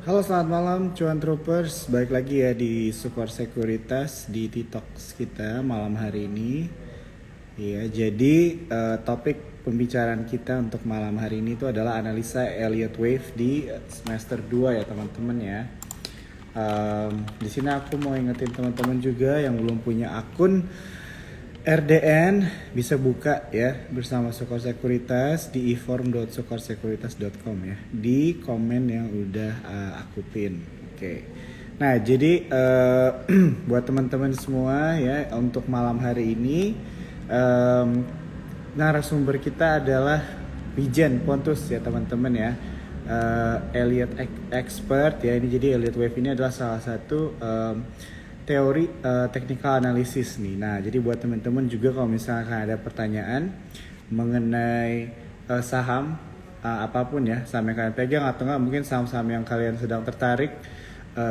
Halo, selamat malam cuan troopers. Balik lagi ya di Support Sekuritas di Titox kita malam hari ini. Iya, jadi topik pembicaraan kita untuk malam hari ini itu adalah analisa Elliott Wave di semester 2 ya teman-teman ya. Di sini aku mau ingetin teman-teman juga yang belum punya akun RDN bisa buka ya bersama Sukor Sekuritas di e-form.sukorsekuritas.com ya di komen yang udah aku pin. Oke. Nah, jadi buat teman-teman semua ya untuk malam hari ini narasumber kita adalah Wijen Pontus ya teman-teman ya. Elliott expert ya, ini jadi Elliott Wave ini adalah salah satu teori technical analysis nih. Nah, jadi buat teman-teman juga kalau misalkan ada pertanyaan mengenai saham apapun ya, saham yang kalian pegang atau enggak mungkin saham-saham yang kalian sedang tertarik,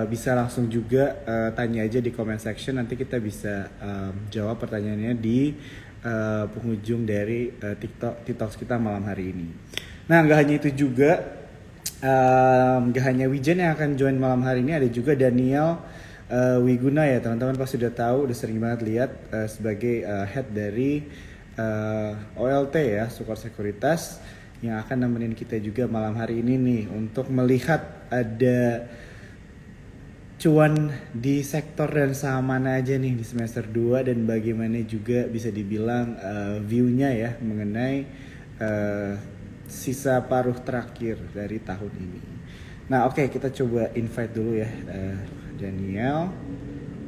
bisa langsung juga tanya aja di comment section, nanti kita bisa jawab pertanyaannya di penghujung dari TikTok kita malam hari ini. Nah, nggak hanya itu juga, gak hanya Wijen yang akan join malam hari ini, ada juga Daniel Wiguna ya, teman-teman pasti udah tahu, udah sering banget lihat sebagai head dari OLT ya, Sukor Sekuritas, yang akan nemenin kita juga malam hari ini nih untuk melihat ada cuan di sektor dan saham mana aja nih di semester 2 dan bagaimana juga bisa dibilang view-nya ya mengenai uh, sisa paruh terakhir dari tahun ini. Nah, oke, kita coba invite dulu ya Daniel.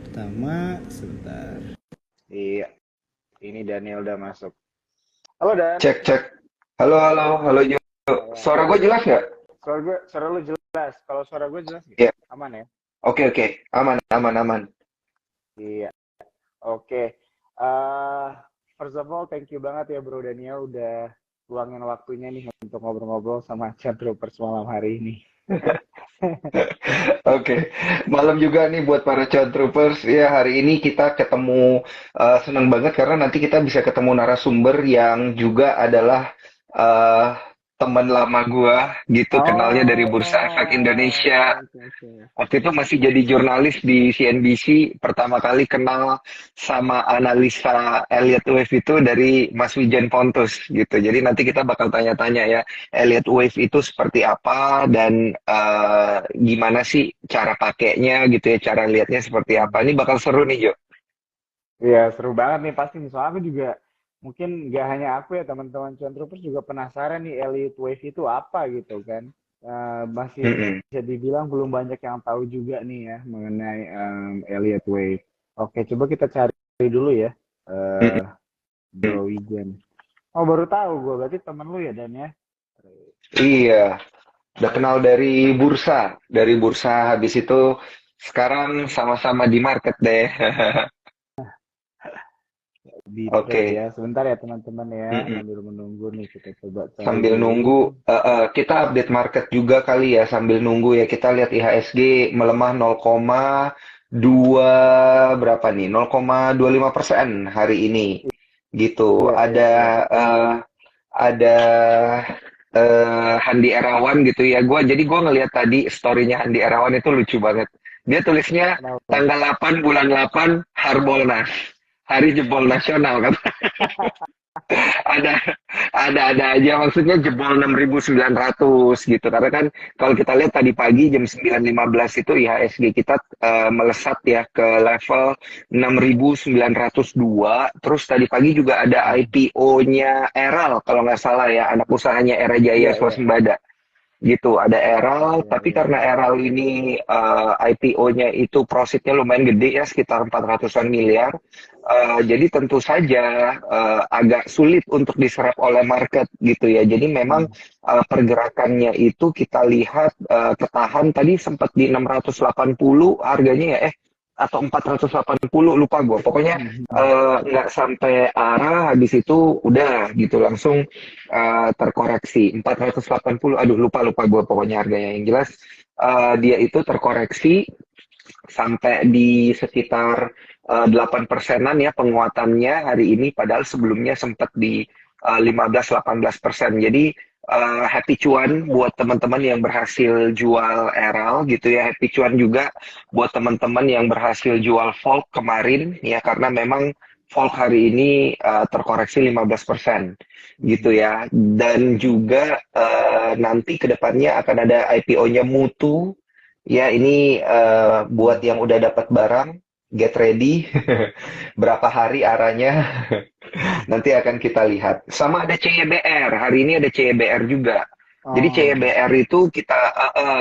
Pertama, sebentar. Iya, ini Daniel udah masuk. Halo Dan. Cek cek. Halo halo halo Jo. Ya. Suara gue jelas nggak? Suara lu jelas. Kalau suara gue jelas nggak? Iya. Aman ya? Oke oke. Aman aman aman. Iya. Oke. Uh, First of all, thank you banget ya Bro Daniel udah luangin waktunya nih untuk ngobrol-ngobrol sama Chat Troopers malam hari ini. Oke. Malam juga nih buat para Chat Troopers. Ya hari ini kita ketemu, senang banget karena nanti kita bisa ketemu narasumber yang juga adalah eh, teman lama gua gitu. Kenalnya dari Bursa Efek Indonesia. Oke, oke. Waktu itu masih jadi jurnalis di CNBC, pertama kali kenal sama analisa Elliott Wave itu dari Mas Wijen Pontus gitu. Jadi nanti kita bakal tanya-tanya ya, Elliott Wave itu seperti apa dan gimana sih cara pakainya gitu ya, cara lihatnya seperti apa. Ini bakal seru nih, Jo. Iya, seru banget nih pasti nih. Soalnya aku juga mungkin nggak hanya aku ya, teman-teman Cuan Troopers juga penasaran nih Elite Wave itu apa gitu kan. Masih Mm-mm. bisa dibilang belum banyak yang tahu juga nih ya mengenai Elliott Wave. Oke, coba kita cari dulu ya, Mm-mm. Bro Wijen. Oh, baru tahu gue, berarti temen lu ya Dan ya? Iya, udah kenal dari bursa habis itu sekarang sama-sama di market deh. Di trade ya. Oke. Sebentar ya teman-teman ya, Mm-mm. sambil menunggu nih kita coba cari Sambil dulu. nunggu, kita update market juga kali ya sambil nunggu ya. Kita lihat IHSG melemah 0,2 berapa nih? 0,25% hari ini. Gitu. Iya, iya, iya. Ada Handi Erawan gitu ya. Jadi gua ngelihat tadi storynya Handi Erawan itu lucu banget. Dia tulisnya Kenapa? tanggal 8 bulan 8 Harbolnas. Hari jebol nasional kan. ada ada aja maksudnya jebol 6.900 gitu karena kan kalau kita lihat tadi pagi jam 9.15 itu IHSG kita melesat ya ke level 6.902. Terus tadi pagi juga ada IPO-nya Eral kalau nggak salah ya, anak usahanya Era Iya, Jaya iya. Swasembada gitu. Ada Eral, Iya, tapi iya, karena iya. Eral ini IPO-nya itu profitnya lumayan gede ya, sekitar 400-an miliar. Jadi tentu saja agak sulit untuk diserap oleh market gitu ya. Jadi memang Hmm. pergerakannya itu kita lihat ketahan tadi sempat di 680 harganya ya, atau 480 lupa gue. Pokoknya Hmm. nggak sampai arah, habis itu udah gitu langsung terkoreksi 480, aduh lupa lupa gue pokoknya harganya. Yang jelas dia itu terkoreksi sampai di sekitar 8 persenan ya penguatannya hari ini, padahal sebelumnya sempat di 15-18%. Jadi happy cuan buat teman-teman yang berhasil jual Eral gitu ya. Happy cuan juga buat teman-teman yang berhasil jual Volt kemarin ya karena memang Volt hari ini terkoreksi 15% gitu ya. Dan juga nanti kedepannya akan ada IPO-nya Mutu ya ini buat yang udah dapat barang get ready berapa hari arahnya nanti akan kita lihat. Sama ada CYBR. Hari ini ada CYBR juga. Jadi Oh, CYBR itu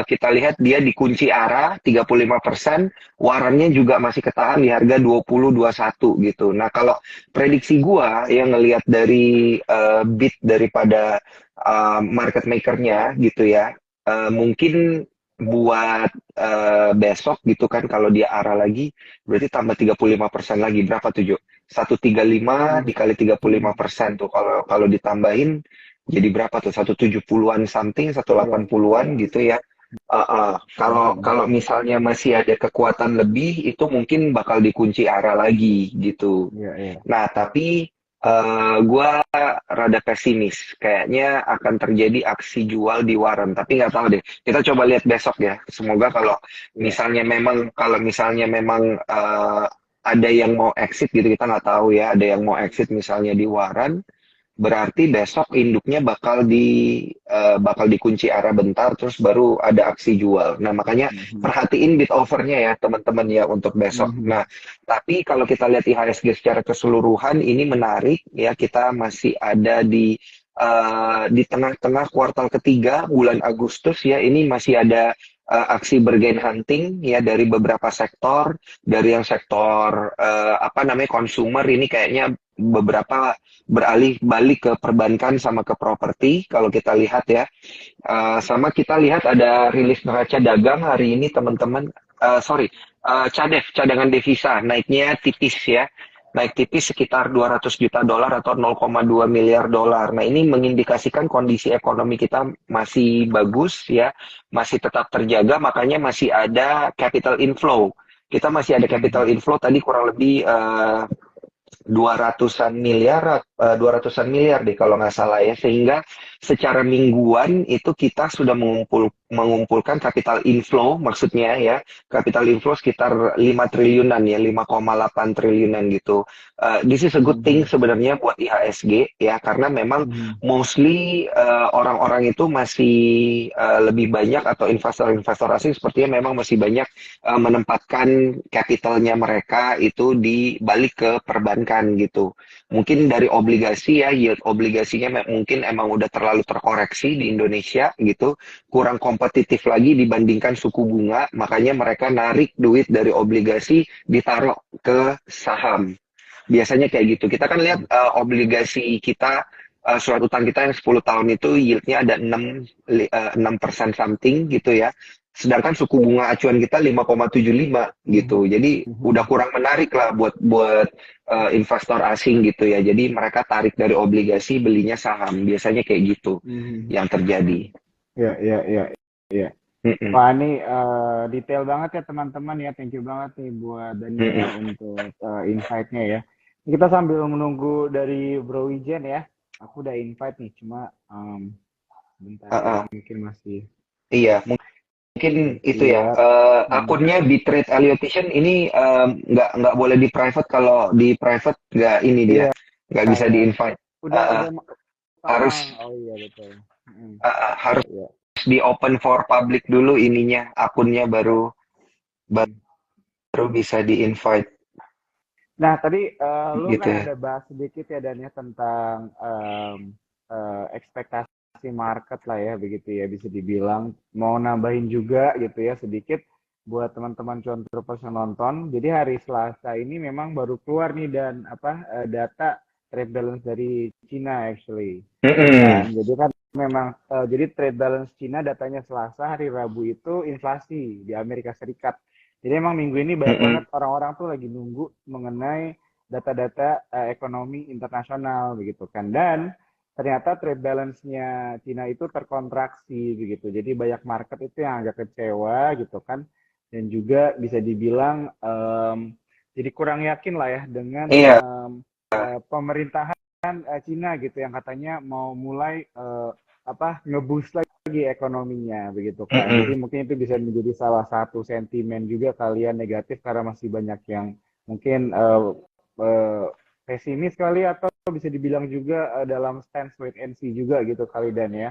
kita lihat dia dikunci arah 35%, warannya juga masih ketahan di harga 20-21 gitu. Nah, kalau prediksi gua yang ngelihat dari bid daripada market makernya gitu ya, mungkin buat besok gitu kan kalau dia arah lagi berarti tambah 35% lagi berapa tuh Jo? 135 hmm, dikali 35% tuh kalau kalau ditambahin jadi berapa tuh 170-an something iya, 180-an gitu ya. Kalau hmm, kalau misalnya masih ada kekuatan lebih itu mungkin bakal dikunci arah lagi gitu. iya, iya. Nah tapi gua rada pesimis kayaknya akan terjadi aksi jual di Warren tapi nggak tahu deh kita coba lihat besok ya semoga Iya. kalau misalnya memang ada yang mau exit gitu kita nggak tahu ya ada yang mau exit misalnya di Waran berarti besok induknya bakal dikunci arah bentar terus baru ada aksi jual. Nah, makanya Mhm, perhatiin bid overnya ya teman-teman ya untuk besok. mhm, Nah, tapi kalau kita lihat IHSG secara keseluruhan ini menarik ya kita masih ada di tengah-tengah kuartal ketiga bulan Agustus ya ini masih ada aksi bergain hunting ya dari beberapa sektor dari yang sektor apa namanya konsumer ini kayaknya beberapa beralih balik ke perbankan sama ke properti kalau kita lihat ya. Sama kita lihat ada rilis neraca dagang hari ini teman-teman. Sorry, cadangan devisa naiknya tipis ya. Naik tipis sekitar 200 juta dolar atau 0,2 miliar dolar. Nah, ini mengindikasikan kondisi ekonomi kita masih bagus ya, masih tetap terjaga, makanya masih ada capital inflow. Kita masih ada capital mhm, inflow tadi kurang lebih 200-an miliar deh kalau nggak salah ya sehingga secara mingguan itu kita sudah mengumpulkan capital inflow maksudnya ya capital inflow sekitar 5 triliunan ya 5,8 triliunan gitu. This is a good thing mhm, sebenarnya buat IHSG ya karena memang mhm, mostly orang-orang itu masih lebih banyak atau investor-investor asing sepertinya memang masih banyak menempatkan capitalnya mereka itu di balik ke perbankan gitu. Mungkin dari obligasi ya, yield obligasinya mungkin emang udah terlalu terkoreksi di Indonesia gitu, kurang kompetitif lagi dibandingkan suku bunga, makanya mereka narik duit dari obligasi ditaruh ke saham. Biasanya kayak gitu. Kita kan lihat obligasi kita surat utang kita yang 10 tahun itu yieldnya ada 6% something gitu ya. Sedangkan suku bunga acuan kita 5,75 gitu. mhm, Jadi udah mhm. kurang menarik lah buat buat investor asing gitu ya. Jadi mereka tarik dari obligasi belinya saham. Biasanya kayak gitu Mhm. yang terjadi. Iya, iya, iya, iya. Mm-mm, Wah, ini detail banget ya teman-teman ya. Thank you banget nih buat Daniel mm-mm. untuk insight-nya ya. Kita sambil menunggu dari Bro Wijen ya. Aku udah invite nih, cuma bentar Uh, ya, uh, mungkin masih iya, mungkin belum itu ya siap. Hmm. akunnya Bitrate Allocation ini nggak boleh di private kalau di private nggak ini dia Iya, nggak bisa ya. di invite. Udah, Harus oh iya betul. Hmm. Iya, harus iya. di open for public dulu ininya akunnya baru Hmm. baru bisa di invite Nah, tadi lu gitu kan ya. ada bahas sedikit ya Dan ya tentang ekspektasi market lah ya begitu ya bisa dibilang mau nambahin juga gitu ya sedikit buat teman-teman cuan troopers yang nonton. Jadi hari Selasa ini memang baru keluar nih dan apa data trade balance dari Cina actually. Ya Mm-mm. kan? Jadi kan memang jadi trade balance Cina datanya Selasa, hari Rabu itu inflasi di Amerika Serikat. Jadi emang minggu ini banyak banget Mm-mm. orang-orang tuh lagi nunggu mengenai data-data ekonomi internasional begitu kan. Dan ternyata trade balance-nya Cina itu terkontraksi begitu. Jadi banyak market itu yang agak kecewa gitu kan. Dan juga bisa dibilang jadi kurang yakin lah ya dengan Iya. pemerintahan Cina gitu yang katanya mau mulai ngeboost lagi ekonominya begitu kan. Jadi Mm-mm. mungkin itu bisa menjadi salah satu sentimen juga kalian negatif karena masih banyak yang mungkin eh, pesimis kali atau bisa dibilang juga dalam stance wait and see juga gitu kali Dan ya.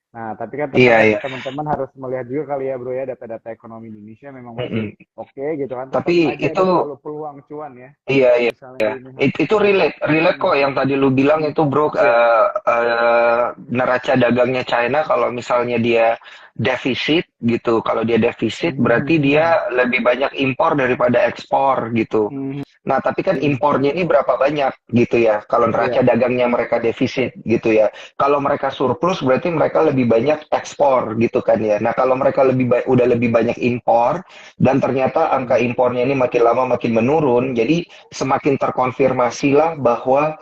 Nah, tapi kan Iya, tetap iya. teman-teman harus melihat juga kali ya bro ya data-data ekonomi Indonesia memang masih Mm-mm. oke gitu kan. Tetap Tapi aja ada itu, selalu peluang cuan ya. iya, Kalau iya. misalnya Ya. ini Itu relate, relate hmm, kok yang tadi lu bilang itu bro, iya. neraca dagangnya China kalau misalnya dia defisit gitu, kalau dia defisit berarti Hmm, dia lebih banyak impor daripada ekspor gitu. hmm, Nah, tapi kan hmm, impornya ini berapa banyak gitu ya. Kalau neraca iya. dagangnya mereka defisit gitu ya. Kalau mereka surplus berarti mereka lebih banyak ekspor gitu kan ya. Nah, kalau mereka udah lebih banyak impor dan ternyata angka Hmm, impornya ini makin lama makin menurun, jadi semakin terkonfirmasi lah bahwa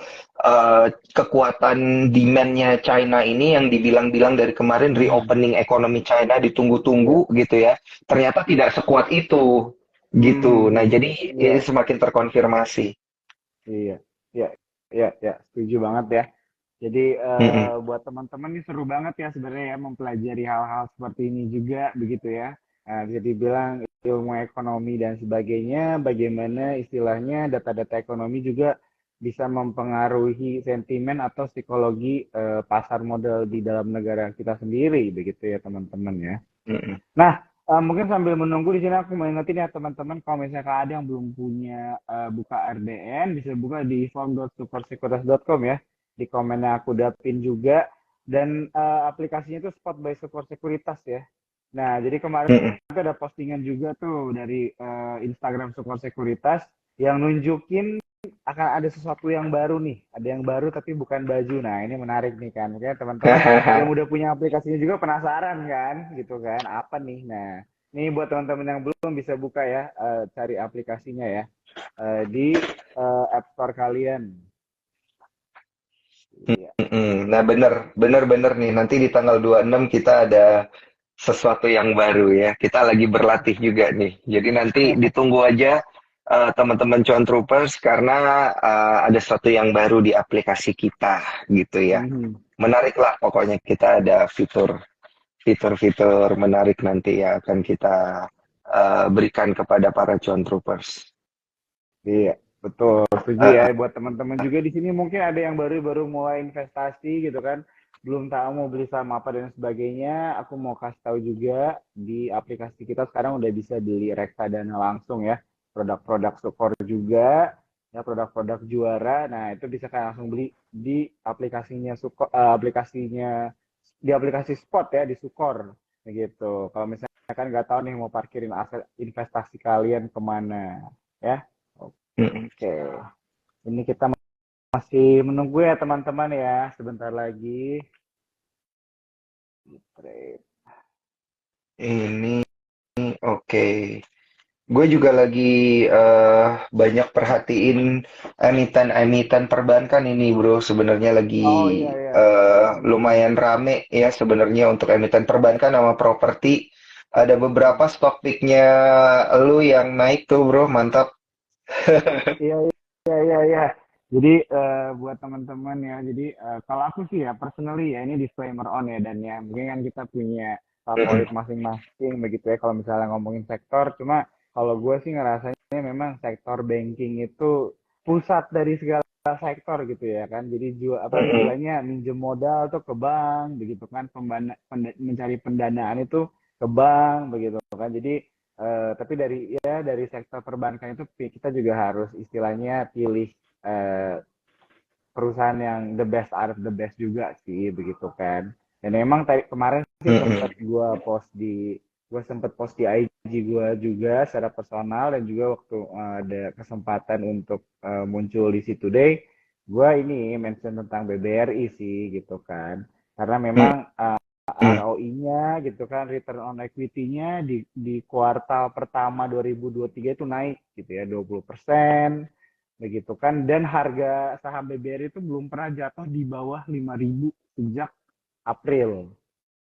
kekuatan demand-nya China ini yang dibilang-bilang dari kemarin hmm, reopening ekonomi China iya. ditunggu-tunggu gitu ya. Ternyata tidak sekuat itu gitu. Nah, jadi ini Iya, semakin terkonfirmasi. iya, iya, iya, iya, setuju banget ya. Jadi Mm-mm. buat teman-teman ini seru banget ya sebenarnya ya mempelajari hal-hal seperti ini juga begitu ya. Bisa dibilang ilmu ekonomi dan sebagainya, bagaimana istilahnya data-data ekonomi juga bisa mempengaruhi sentimen atau psikologi pasar modal di dalam negara kita sendiri begitu ya teman-teman ya. Mm-mm. Nah, mungkin sambil menunggu di sini aku mau ingetin ya teman-teman kalau misalnya ada yang belum punya buka RDN bisa buka di form.supersekuritas.com ya. Di komennya aku dapin juga dan aplikasinya itu Spot by Super Sekuritas ya. Nah, jadi kemarin Mm-mm. itu ada postingan juga tuh dari Instagram Super Sekuritas yang nunjukin akan ada sesuatu yang baru nih. Ada yang baru tapi bukan baju. Nah, ini menarik nih kan. Mungkin teman-teman yang udah punya aplikasinya juga penasaran kan, gitu kan. Apa nih? Nah, ini buat teman-teman yang belum bisa buka ya, cari aplikasinya ya di App Store kalian. Iya. Mm-mm. Nah, bener nih. Nanti di tanggal 26 kita ada sesuatu yang baru ya. Kita lagi berlatih juga nih. Jadi nanti ditunggu aja teman-teman Cuan Troopers karena ada sesuatu yang baru di aplikasi kita gitu ya. Mhm. Menarik lah pokoknya kita ada fitur-fitur menarik nanti ya akan kita berikan kepada para Cuan Troopers. Iya, betul. Setuju ya. Uh, Buat teman-teman juga di sini mungkin ada yang baru-baru mulai investasi gitu kan. Belum tahu mau beli saham apa dan sebagainya. Aku mau kasih tahu juga di aplikasi kita sekarang udah bisa beli reksadana langsung ya. Produk-produk Sukor juga. Ya, produk-produk juara. Nah, itu bisa kan langsung beli di aplikasinya Sukor, di aplikasi Spot ya di Sukor. Begitu. Kalau misalnya kan nggak tahu nih mau parkirin aset investasi kalian kemana ya. mm, Oke, ini kita masih menunggu ya teman-teman ya, sebentar lagi. Trade. ini oke. Gue juga lagi banyak perhatiin emiten-emiten perbankan ini, bro. Sebenarnya Oh lagi iya iya. Hmm. lumayan rame ya sebenarnya untuk emiten perbankan sama properti. Ada beberapa stock picknya lu yang naik tuh, bro. Mantap. Iya iya iya iya. Jadi buat teman-teman ya, jadi kalau aku sih ya personally ya ini disclaimer on ya dan ya mungkin kan kita punya favorit Mm-mm. masing-masing begitu ya kalau misalnya ngomongin sektor. Cuma kalau gue sih ngerasanya memang sektor banking itu pusat dari segala sektor gitu ya kan. Jadi jual apa Mm-mm. istilahnya minjem modal tuh ke bank begitu kan, mencari pendanaan itu ke bank begitu kan. Jadi tapi dari sektor perbankan itu kita juga harus istilahnya pilih eh, perusahaan yang the best out of the best juga sih begitu kan. Dan memang tadi kemarin sih Mm-mm. gue sempet post di IG gue juga secara personal dan juga waktu ada kesempatan untuk muncul di situ Today, gue ini mention tentang BBRI sih gitu kan. Karena memang Mm-mm. ROI-nya gitu kan, return on equity-nya di kuartal pertama 2023 itu naik gitu ya 20% begitu kan, dan harga saham BBRI itu belum pernah jatuh di bawah 5.000 sejak April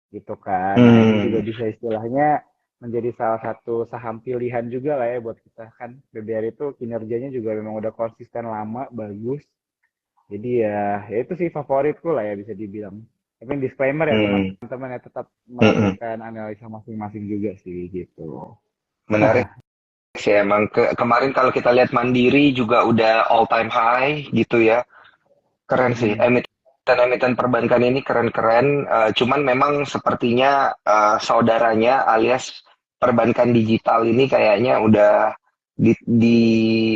gitu kan. Nah, ini juga Mm. bisa istilahnya menjadi salah satu saham pilihan juga lah ya buat kita kan. BBRI itu kinerjanya juga memang udah konsisten lama, bagus. Jadi ya itu sih favoritku lah ya bisa dibilang. Tapi disclaimer ya Hmm. teman-teman ya, tetap Mm-mm. melakukan analisa masing-masing juga sih gitu. Menarik sih emang. Kemarin kalau kita lihat Mandiri juga udah all time high gitu ya. Keren sih. Mm-mm. Emiten-emiten perbankan ini keren-keren. Cuman memang sepertinya saudaranya alias perbankan digital ini kayaknya udah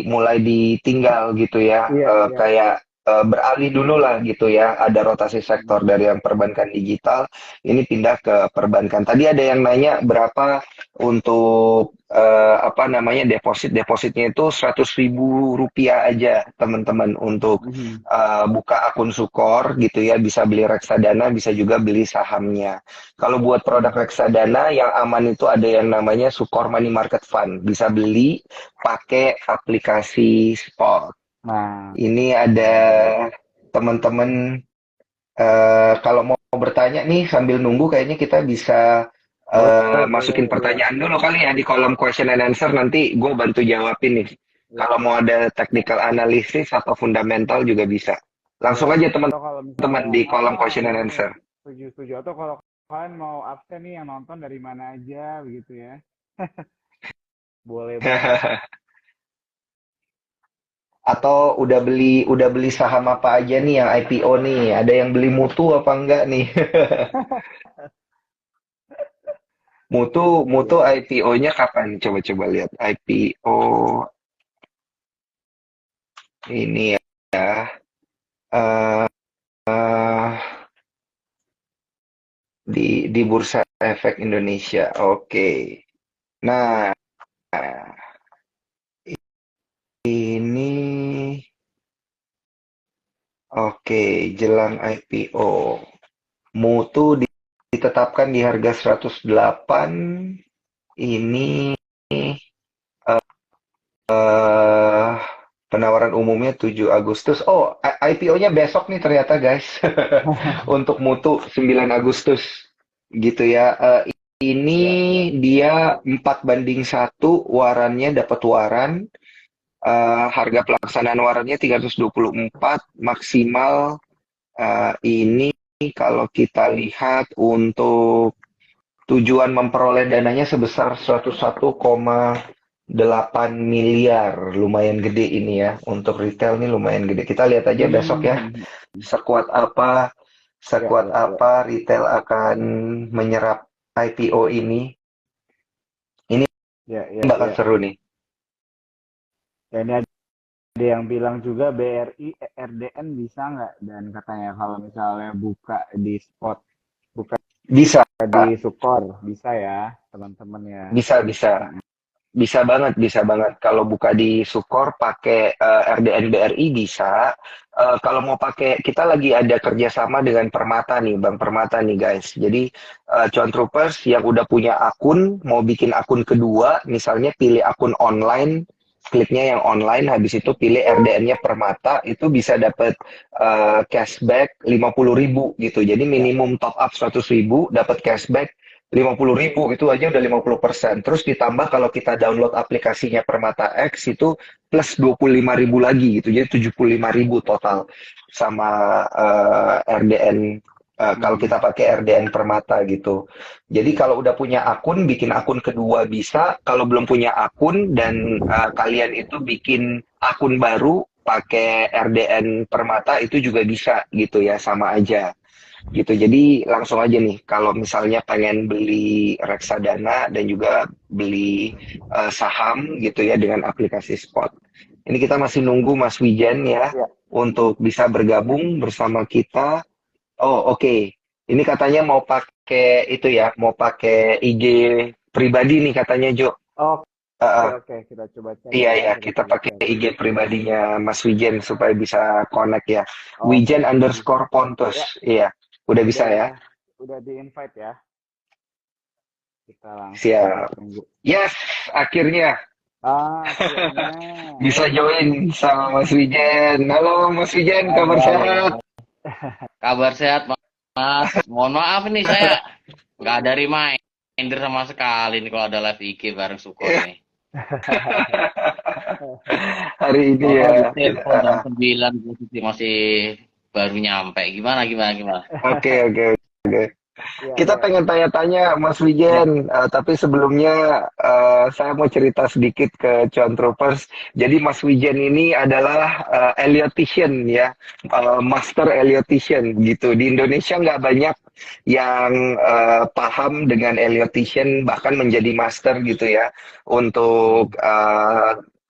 mulai ditinggal gitu ya. Iya, iya. Kayak beralih dulu lah gitu ya. Ada rotasi sektor Mm. dari yang perbankan digital ini pindah ke perbankan. Tadi ada yang nanya berapa untuk apa namanya depositnya itu 100.000 rupiah aja teman-teman untuk Mhm. buka akun Sukor gitu ya, bisa beli reksadana, bisa juga beli sahamnya. Kalau buat produk Mhm. reksadana yang aman itu ada yang namanya Sukor Money Market Fund, bisa beli pakai aplikasi Spot. Nah, Ini ada iya, iya. teman-teman kalau mau bertanya nih sambil nunggu kayaknya kita bisa Boleh, boleh, masukin iya. pertanyaan dulu kali ya di kolom question and answer nanti gue bantu jawabin nih. Iya, Kalau mau ada technical analysis atau fundamental juga bisa. iya. Langsung aja Atau kalau teman-teman misalnya, di kolom ah, question and betul, answer. setuju, setuju. Atau kalau kalian mau absen nih yang nonton dari mana aja, begitu ya. Boleh banget. Atau udah beli saham apa aja nih yang IPO nih? Ada yang beli Mutu apa enggak nih? Mutu Iya, Mutu iya. IPO-nya kapan? Coba-coba lihat IPO ini ya. eh di Bursa Efek Indonesia. Oke. Nah, ini oke, jelang IPO. Mutu ditetapkan di harga 108. Ini eh penawaran umumnya 7 Agustus. Oh, IPO-nya besok nih ternyata, guys. Untuk Mutu 9 Agustus gitu ya. Ini Iya, iya. dia 4:1 warannya dapat waran. Harga pelaksanaan warannya 324 maksimal. Ini kalau kita lihat untuk tujuan memperoleh dananya sebesar 101,8 miliar. Lumayan gede ini ya. Untuk retail nih lumayan gede. Kita lihat aja besok ya. Hmm. Sekuat apa Iya, sekuat iya, iya. apa retail akan menyerap IPO ini. Ini Iya, iya, bakal iya. seru nih. Ya, ini ada yang bilang juga BRI, RDN bisa nggak? Dan katanya kalau misalnya buka di spot, buka Bisa, di Sukor, bisa ya, teman-teman ya. bisa, bisa. Mm-mm. Bisa banget. Kalau buka di Sukor pakai RDN BRI bisa. Kalau mau pakai, kita lagi ada kerjasama dengan Permata nih, Bang Permata nih guys. Jadi Cuan Troopers yang udah punya akun, mau bikin akun kedua, misalnya pilih akun online, kliknya yang online, habis itu pilih RDN-nya Permata, itu bisa dapat cashback 50.000 gitu. Jadi Ya. minimum top up 100.000, dapat cashback 50.000 itu aja udah 50%. Terus ditambah kalau kita download aplikasinya Permata X itu plus 25.000 lagi gitu. Jadi 75.000 total sama RDN kalau Hmm. kita pakai RDN Permata gitu. Jadi kalau udah punya akun, bikin akun kedua bisa. Kalau belum punya akun dan kalian itu bikin akun baru pakai RDN Permata itu juga bisa gitu ya, sama aja gitu. Jadi langsung aja nih kalau misalnya pengen beli reksadana dan juga beli saham gitu ya dengan aplikasi Spot. Ini kita masih nunggu Mas Wijan ya Ya. untuk bisa bergabung bersama kita. Oh, oke. Ini katanya mau pakai itu ya, mau pakai IG pribadi nih katanya Jo. Oke, Uh, oke, kita coba cek Iya ya, ya, kita kita coba pakai cek. IG pribadinya Mas Wijen supaya bisa connect ya. Oke, Wijen underscore Pontus. ya, Iya, udah bisa udah ya. udah di invite ya. Kita langsung Siap. tunggu. Yes, akhirnya Akhirnya, bisa oke. join sama Mas Wijen. Halo Mas Wijen, kabar Ada sehat? Kabar sehat, Mas. Mohon maaf nih saya nggak ada reminder sama sekali nih kalau ada live IG bareng Sukor nih. Hari ini Soalnya di ya. telepon jam 9 posisi masih baru nyampe. Gimana, gimana, gimana? Oke, oke. Iya, Kita iya. pengen tanya-tanya Mas Ya, Wijen, tapi sebelumnya saya mau cerita sedikit ke Cuan Troopers. Jadi Mas Wijen ini adalah Elliotician ya, Master Elliotician gitu. Di Indonesia nggak banyak yang paham dengan Elliotician bahkan menjadi master gitu ya untuk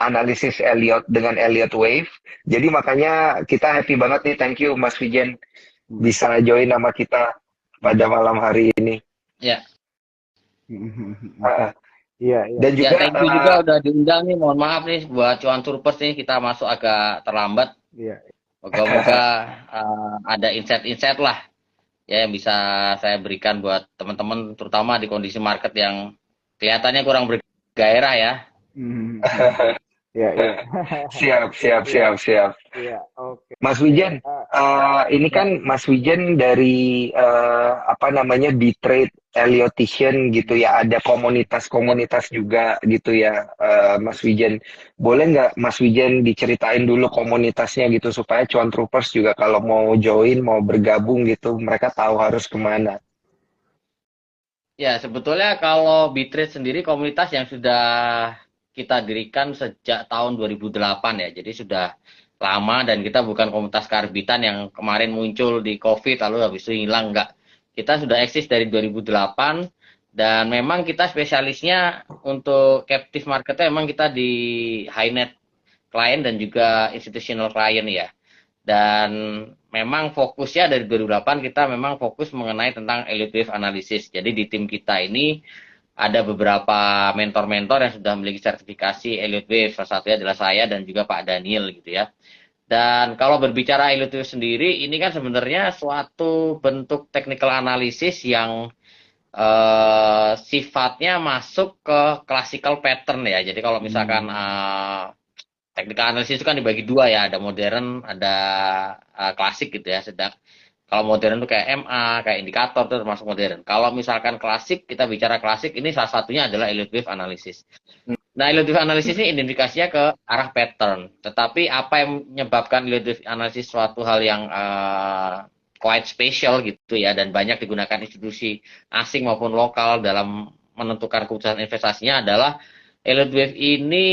analisis Elliot dengan Elliott Wave. Jadi makanya kita happy banget nih, thank you Mas Wijen Hmm. bisa join nama kita pada malam hari ini. ya, Uh, Iya, iya. dan ya. juga Thank you juga udah diundang nih. Mohon maaf nih buat Cuan Turpers nih kita masuk agak terlambat. Iya. Moga-moga ada insight-insight lah ya yang bisa saya berikan buat teman-teman, terutama di kondisi market yang kelihatannya kurang bergairah ya. Hmm. Iya, iya. siap, siap, Iya, siap, siap. iya. Oke. Mas Wijen, Ah, ini Ya, kan Mas Wijen dari apa namanya Bitrade Elliotician gitu ya, ada ya. komunitas-komunitas juga gitu ya, Mas Wijen. Boleh nggak Mas Wijen diceritain dulu komunitasnya gitu supaya Cuan Troopers juga kalau mau join, mau bergabung gitu, mereka tahu harus kemana. Ya, sebetulnya kalau Bitrate sendiri komunitas yang sudah kita dirikan sejak tahun 2008 ya. Jadi sudah lama dan kita bukan komunitas karbitan yang kemarin muncul di COVID lalu habis itu hilang, enggak. Kita sudah eksis dari 2008 dan memang kita spesialisnya untuk captive marketnya memang kita di high net client dan juga institutional client ya. Dan memang fokusnya dari 2008 kita memang fokus mengenai tentang elite wave analysis. Jadi di tim kita ini ada beberapa mentor-mentor yang sudah memiliki sertifikasi elite wave. Salah satunya adalah saya dan juga Pak Daniel gitu ya. Dan kalau berbicara elite wave sendiri, ini kan sebenarnya suatu bentuk technical analysis yang sifatnya masuk ke classical pattern ya. Jadi kalau misalkan hmm. technical analysis itu kan dibagi dua ya, ada modern, ada klasik gitu ya. Sedang kalau modern itu kayak MA, kayak indikator itu termasuk modern. Kalau misalkan klasik, kita bicara klasik, ini salah satunya adalah elite wave analysis. Nah, elite wave analysis ini identifikasinya ke arah pattern. Tetapi apa yang menyebabkan elite wave analysis suatu hal yang quite special gitu ya, dan banyak digunakan institusi asing maupun lokal dalam menentukan keputusan investasinya adalah elite wave ini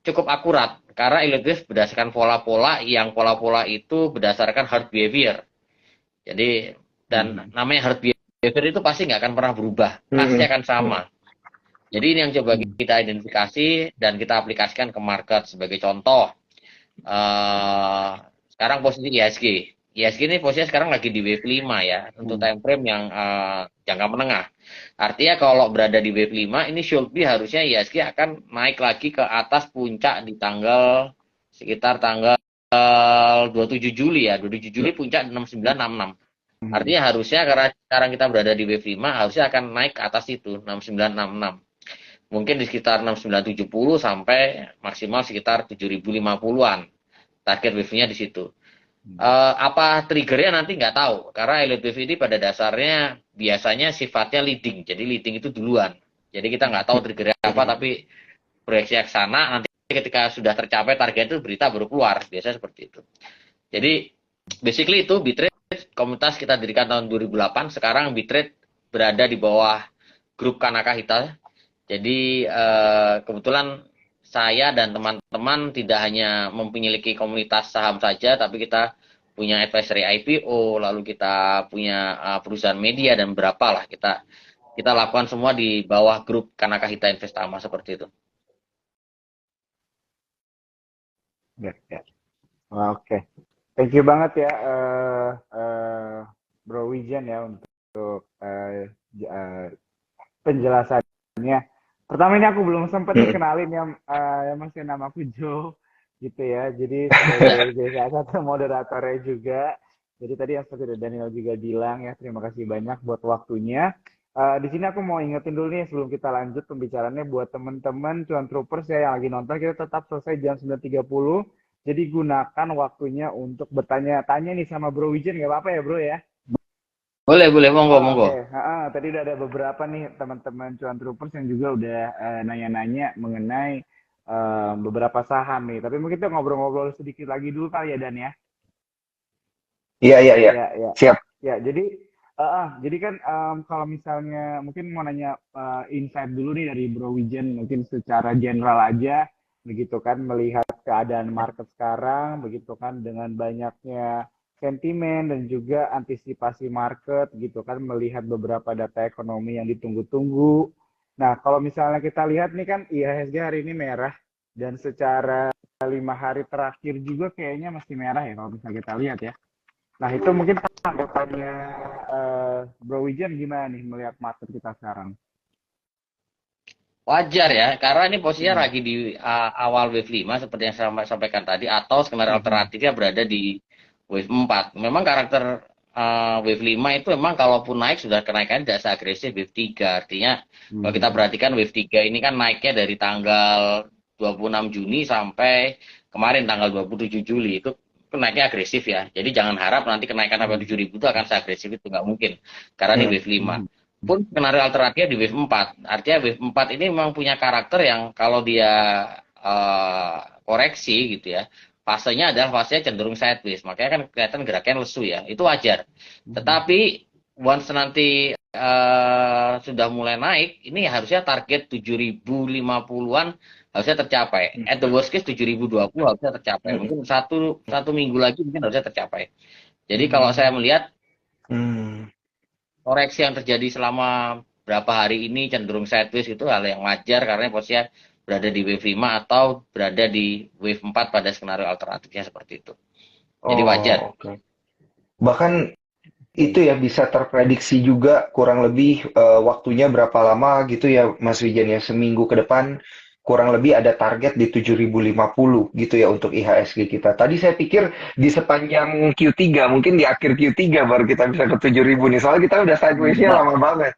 cukup akurat karena elite wave berdasarkan pola-pola yang pola-pola itu berdasarkan hard behavior. Jadi dan Hmm. namanya hard behavior itu pasti nggak akan pernah berubah, pasti Mm-mm. akan sama. Jadi ini yang coba Hmm. kita identifikasi dan kita aplikasikan ke market sebagai contoh. eh Sekarang posisi ISG. ISG ini posisinya sekarang lagi di wave 5 ya, untuk Hmm. time frame yang jangka menengah. Artinya kalau berada di wave 5 ini should be harusnya ISG akan naik lagi ke atas puncak di tanggal sekitar tanggal 27 Juli ya. 27 Juli puncak 6966. Hmm. Artinya harusnya karena sekarang kita berada di wave 5 harusnya akan naik ke atas itu 6966. Mungkin di sekitar 6970 sampai maksimal sekitar 7050-an. Target wave-nya di situ. Apa triggernya nanti nggak tahu karena elite wave ini pada dasarnya biasanya sifatnya leading, jadi leading itu duluan, jadi kita nggak tahu triggernya apa tapi proyeksi ke sana nanti ketika sudah tercapai target itu berita baru keluar biasanya seperti itu. Jadi basically itu Bitrate komunitas kita dirikan tahun 2008, sekarang Bitrate berada di bawah grup Kanaka Hita. Jadi kebetulan saya dan teman-teman tidak hanya memiliki komunitas saham saja, tapi kita punya advisory IPO, lalu kita punya perusahaan media dan berapa lah kita lakukan semua di bawah grup Kanaka Hita Investama seperti itu. Ya, ya. Wah, oke. Thank you banget ya, Bro Wijan ya untuk penjelasannya. Pertama ini aku belum sempat nih Mm-mm. kenalin yang masih namaku Joe gitu ya. Jadi sebagai salah satu moderatornya juga. Jadi tadi yang seperti Daniel juga bilang ya, terima kasih banyak buat waktunya. Di sini aku mau ingetin dulu nih sebelum kita lanjut pembicaraannya buat teman-teman Cuan Troopers ya yang lagi nonton, kita tetap selesai jam 9.30. Jadi gunakan waktunya untuk bertanya-tanya nih sama Bro Wijen, nggak apa-apa ya Bro ya? Boleh, monggo, Oh, monggo. oke. Tadi udah ada beberapa nih teman-teman Cuan Troopers yang juga udah nanya-nanya mengenai beberapa saham nih. Tapi mungkin kita ngobrol-ngobrol sedikit lagi dulu kali ya Dan ya. Iya, iya, iya. Ya, ya. Siap. Ya, jadi Jadi kan kalau misalnya mungkin mau nanya insight dulu nih dari Bro Wijen, mungkin secara general aja, begitu kan melihat keadaan market sekarang, begitu kan dengan banyaknya sentimen dan juga antisipasi market, gitu kan melihat beberapa data ekonomi yang ditunggu-tunggu. Nah, kalau misalnya kita lihat nih kan IHSG hari ini merah dan secara 5 hari terakhir juga kayaknya masih merah ya kalau misalnya kita lihat ya. Nah, itu mungkin tanggapannya Bro Wijan gimana nih melihat market kita sekarang? Wajar ya, karena ini posisinya Hmm. lagi di awal wave 5 seperti yang saya sampaikan tadi, atau skenario Mhm. alternatifnya berada di wave 4. Memang karakter wave 5 itu memang kalaupun naik sudah kenaikan tidak seagresif wave 3. Artinya kalau kita Mhm. perhatikan wave 3 ini kan naiknya dari tanggal 26 Juni sampai kemarin tanggal 27 Juli. Itu naiknya agresif ya. Jadi jangan harap nanti kenaikan sampai Mhm. 7.000 itu akan seagresif itu, nggak mungkin. Karena ini wave 5 Mhm. pun skenario alternatifnya di wave 4. Artinya wave 4 ini memang punya karakter yang kalau dia eh, koreksi gitu ya, fasenya adalah fasenya cenderung sideways. Makanya kan kelihatan geraknya lesu ya. Itu wajar. Mhm. Tetapi once nanti sudah mulai naik, ini harusnya target 7.050-an harusnya tercapai. At the worst case 7.020 harusnya tercapai. Mm-mm. Mungkin satu minggu lagi mungkin harusnya tercapai. Jadi kalau saya Mhm. melihat Hmm. koreksi yang terjadi selama berapa hari ini cenderung sideways itu hal yang wajar karena posisinya berada di wave 5 atau berada di wave 4 pada skenario alternatifnya seperti itu. Jadi wajar. Oh, oke. Bahkan itu Oke. ya bisa terprediksi juga kurang lebih waktunya berapa lama gitu ya Mas Wijan ya, seminggu ke depan kurang lebih ada target di 7.050 gitu ya untuk IHSG kita. Tadi saya pikir di sepanjang Q3, mungkin di akhir Q3 baru kita bisa ke 7.000 nih. Soalnya kita udah sideways-nya Mhm. Nah, lama banget.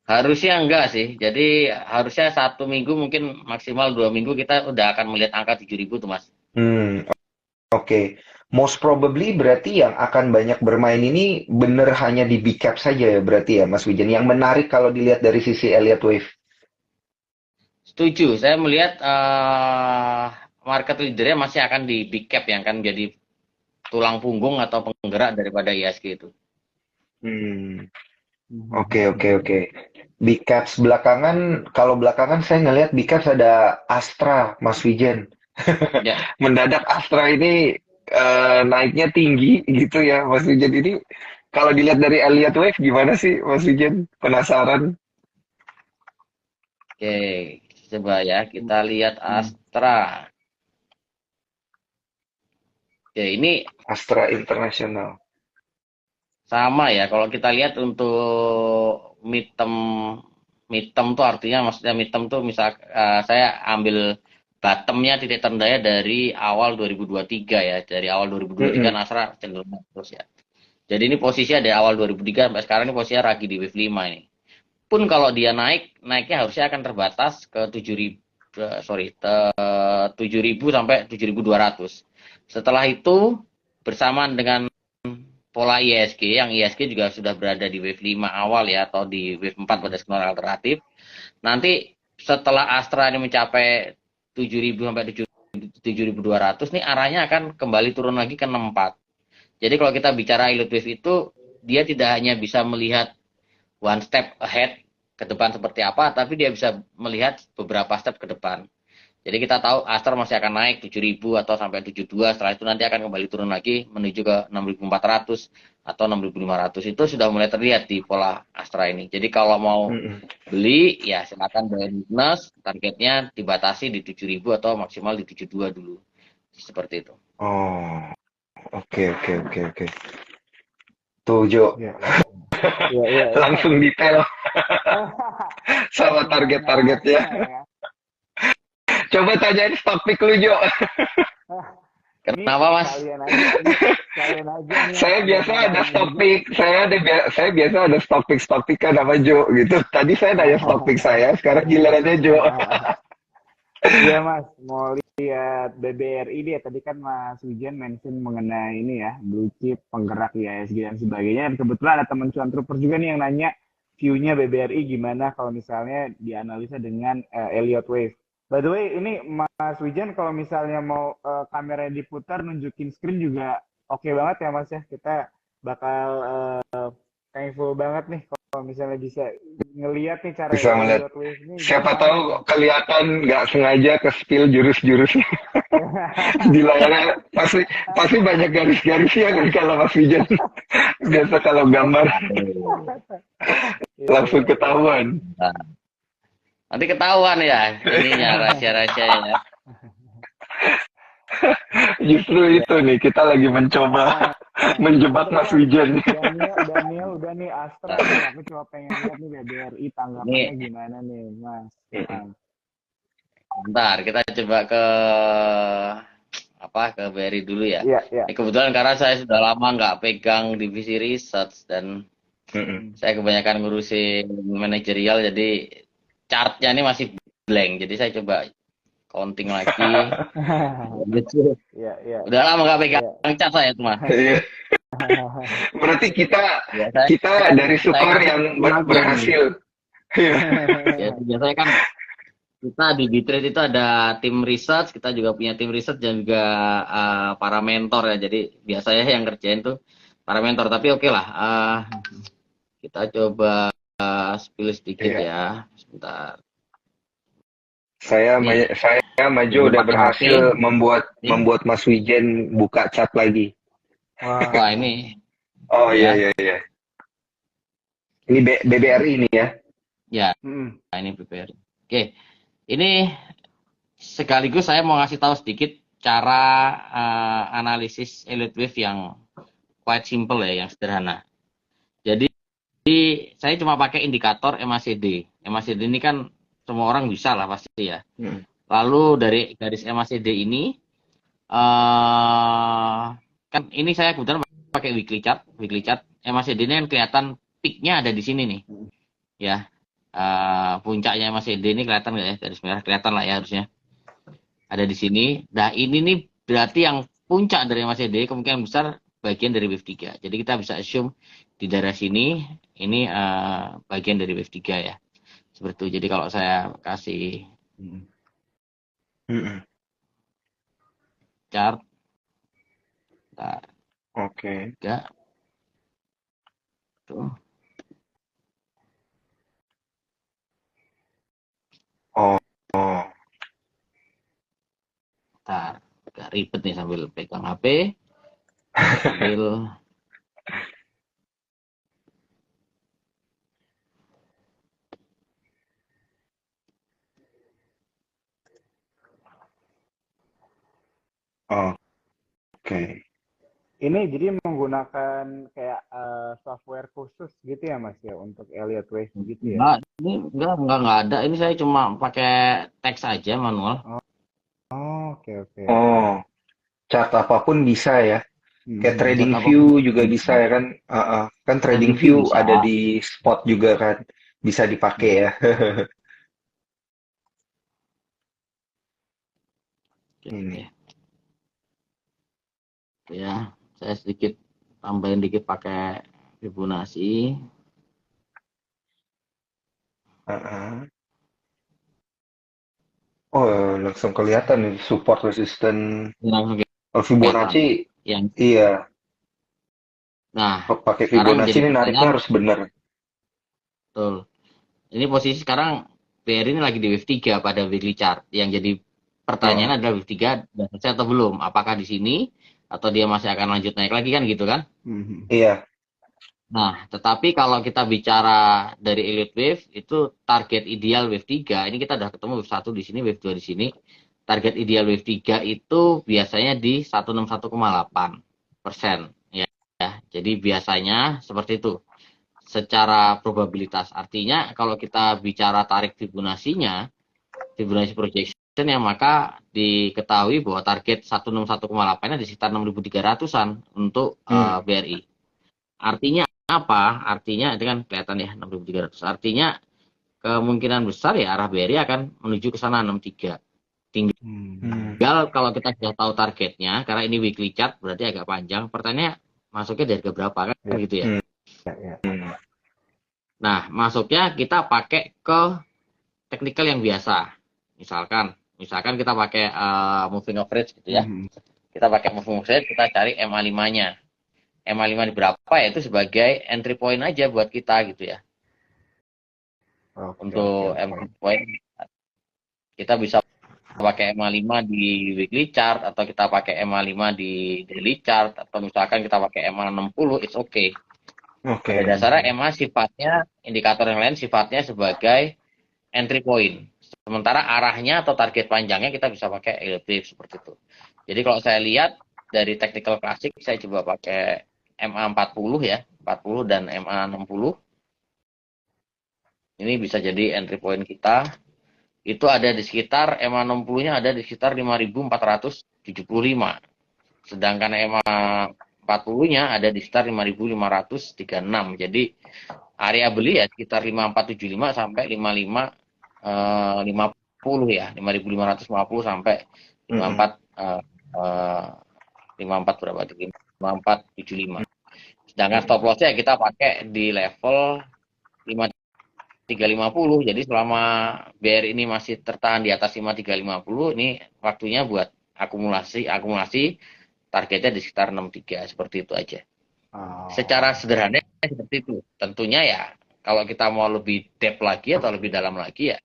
harusnya enggak sih. Jadi harusnya satu minggu mungkin maksimal 2 minggu kita udah akan melihat angka 7.000 tuh mas. Hmm, oke. Most probably berarti yang akan banyak bermain ini bener hanya di big cap saja ya berarti ya Mas Wijan. Yang menarik kalau dilihat dari sisi Elliott Wave. Setuju. Saya melihat market leadernya masih akan di big cap yang akan jadi tulang punggung atau penggerak daripada ISG itu. Hmm. Oke, oke, Mhm. oke. Big Caps belakangan, kalau belakangan saya ngelihat Big Caps ada Astra, Mas Wijen. Ya, Mendadak Astra ini naiknya tinggi gitu ya, Mas Wijen. Ini kalau dilihat dari Elliott Wave gimana sih, Mas Wijen? Penasaran. oke, coba ya kita lihat Mhm. Astra. Oke, ini Astra International. sama ya. Kalau kita lihat untuk midterm, midterm tuh artinya maksudnya midterm tuh misal saya ambil bottomnya titik terendahnya dari awal 2023 ya. Dari awal 2023 Mm-mm. Astra cenderung naik terus ya. Jadi ini posisinya dari awal 2003 sampai sekarang ini posisinya lagi di wave 5 ini. Pun kalau dia naik, naiknya harusnya akan terbatas ke 7.000 sorry, 7.000 sampai 7.200. Setelah itu bersamaan dengan pola ISG yang ISG juga sudah berada di wave 5 awal ya atau di wave 4 pada skenario alternatif. Nanti setelah Astra ini mencapai 7.000 sampai 7.200 nih arahnya akan kembali turun lagi ke 64. Jadi kalau kita bicara elite wave itu dia tidak hanya bisa melihat one step ahead ke depan seperti apa, tapi dia bisa melihat beberapa step ke depan. Jadi kita tahu Astra masih akan naik 7.000 atau sampai 72, setelah itu nanti akan kembali turun lagi menuju ke 6.400 atau 6.500. Itu sudah mulai terlihat di pola Astra ini. Jadi kalau mau Mm-mm. beli ya silakan buy weakness, targetnya dibatasi di 7.000 atau maksimal di 72 dulu. Seperti itu. Oh, oke, oke, oke, oke. Tuh, Jo, Iya, iya. Iya, iya, iya. langsung detail sama target-targetnya. Sebanyak-banyaknya ya. Coba tanyain stock pick lu, Jo. Ini Kenapa Mas? sekalian aja nih yang Saya ada biasa ada modalnya stock juga. pick, saya biasa ada stock pick kan sama Jo gitu. Tadi saya nanya stock pick saya, sekarang gilirannya Jo. Iya Mas, mau lihat BBRI dia tadi kan Mas Wijen mention mengenai ini ya, blue chip, penggerak IHSG dan sebagainya. Dan kebetulan ada teman cuan trooper juga nih yang nanya view-nya BBRI gimana kalau misalnya dianalisa dengan Elliott Wave. By the way, ini Mas Wijen kalau misalnya mau kameranya diputar nunjukin screen juga oke banget ya Mas ya. Kita bakal thankful banget nih kalau misalnya bisa ngelihat nih cara Bisa melihat. Elliott Wave ini Siapa gimana tahu nih. kelihatan nggak sengaja ke spill jurus-jurus di layarnya. Pasti pasti banyak garis-garisnya kan kalau Mas Wijan. Biasa kalau gambar Aduh. Iya, langsung iya, iya. ketahuan. Nah, nanti ketahuan ya ininya rahasia-rahasianya. Justru Ya. itu nih kita lagi mencoba Nah, menjebak Mas coba Wijan. Daniel udah nih Astra Nah, nih, aku cuma pengen lihat nih BBRI tanggapannya ini gimana nih, Mas. bentar kita coba ke apa ke BRI dulu ya. Iya, iya. Ini kebetulan karena saya sudah lama nggak pegang divisi research dan Mm-mm. saya kebanyakan ngurusin manajerial jadi chartnya ini masih blank. Jadi saya coba counting lagi. Gitu. Iya, iya, Udah lama nggak pegang iya. chart saya itu mah. Iya. Berarti kita Ya, saya, kita saya, dari saya sukor kasih yang lagi ya nih. berhasil. Iya. Ya, biasanya kan kita di Bitrate itu ada tim research, kita juga punya tim research dan juga para mentor ya. Jadi biasanya yang kerjain tuh para mentor. Tapi oke lah, kita coba spill sedikit Iya. ya. Sebentar. Saya Nih, saya maju ini udah pakai HP. berhasil membuat Nih, Mas Wijen buka chat lagi. Wah, wah ini Oh iya ya, iya iya. Ini BBRI ini ya. ya mm, ini prepare. Oke, ini sekaligus saya mau ngasih tahu sedikit cara analisis Elliott Wave yang quite simple ya, yang sederhana. Jadi saya cuma pakai indikator MACD. MACD ini kan semua orang bisa lah pasti ya. Lalu dari garis MACD ini, kan ini saya kebetulan pakai weekly chart. Weekly chart MACD ini kan kelihatan peaknya ada di sini nih, ya. Puncaknya MACD ini kelihatan nggak ya? Garis merah kelihatan lah ya harusnya. Ada di sini. Nah ini nih berarti yang puncak dari MACD kemungkinan besar bagian dari wave 3. Jadi kita bisa assume di daerah sini ini bagian dari wave 3 ya. Seperti itu. Jadi kalau saya kasih chart Oke. 3 tuh. Oh. Bentar, agak ribet nih sambil pegang HP. Sambil Oke. ini jadi menggunakan kayak software khusus gitu ya, Mas ya, untuk Elliott Wave gitu ya? enggak, ini enggak ada. Ini saya cuma pakai teks aja manual. Oh, oke, oke. Oh, chat apapun bisa ya. Kayak Hmm. trading Chat view apapun juga bisa bisa. ya kan? Kan trading Trading view view bisa. ada di spot juga kan, bisa dipakai ya. Ini. Oke. Ya, saya sedikit tambahin dikit pakai Fibonacci. Uh-uh. Oh, langsung kelihatan nih support resisten. Ini langsung Kalau kelihatan. Fibonacci, Yang, iya. nah, Pakai sekarang Fibonacci jadi ini nariknya pertanyaan, harus benar. betul. Ini posisi sekarang BRI ini lagi di wave 3 pada weekly chart. Yang jadi pertanyaan Oh, adalah wave 3 sudah selesai atau belum? Apakah di sini atau dia masih akan lanjut naik lagi kan gitu kan? Mhm. iya. Nah, tetapi kalau kita bicara dari Elliott Wave itu target ideal wave 3, ini kita udah ketemu wave 1 di sini, wave 2 di sini. Target ideal wave 3 itu biasanya di 161,8%. Ya. Jadi biasanya seperti itu. Secara probabilitas. Artinya kalau kita bicara tarik Fibonacci-nya, Fibonacci projection ya maka diketahui bahwa target 161,8-nya di sekitar 6.300-an untuk BRI. Artinya apa? Artinya itu kan kelihatan ya 6.300. Artinya kemungkinan besar ya arah BRI akan menuju ke sana 63. Tinggal kalau kita sudah tahu targetnya, karena ini weekly chart berarti agak panjang. Pertanyaannya masuknya dari harga berapa kan Ya, gitu ya. ya. Nah, masuknya kita pakai ke teknikal yang biasa. Misalkan kita pakai moving average gitu ya. Mhm. Kita pakai moving average, kita cari MA5-nya. MA5 di berapa ya itu sebagai entry point aja buat kita gitu ya. Oke, Untuk oke, oke. entry point kita bisa pakai MA5 di weekly chart atau kita pakai MA5 di daily chart atau misalkan kita pakai MA60 it's okay. Pada Oke. dasarnya MA sifatnya indikator yang lain sifatnya sebagai entry point. Sementara arahnya atau target panjangnya kita bisa pakai LP seperti itu. Jadi kalau saya lihat dari technical klasik saya coba pakai MA40 ya, 40 dan MA60. Ini bisa jadi entry point kita. Itu ada di sekitar MA60-nya ada di sekitar 5.475. Sedangkan MA40-nya ada di sekitar 5.536. Jadi area beli ya sekitar 5.475 sampai 5.50 ya, 5.550 sampai 54 berapa tadi? 5475. Sedangkan stop loss-nya kita pakai di level 5350. Jadi selama BR ini masih tertahan di atas 5350, ini waktunya buat akumulasi targetnya di sekitar 63 seperti itu aja. Secara sederhana seperti itu. Tentunya ya kalau kita mau lebih depth lagi atau lebih dalam lagi ya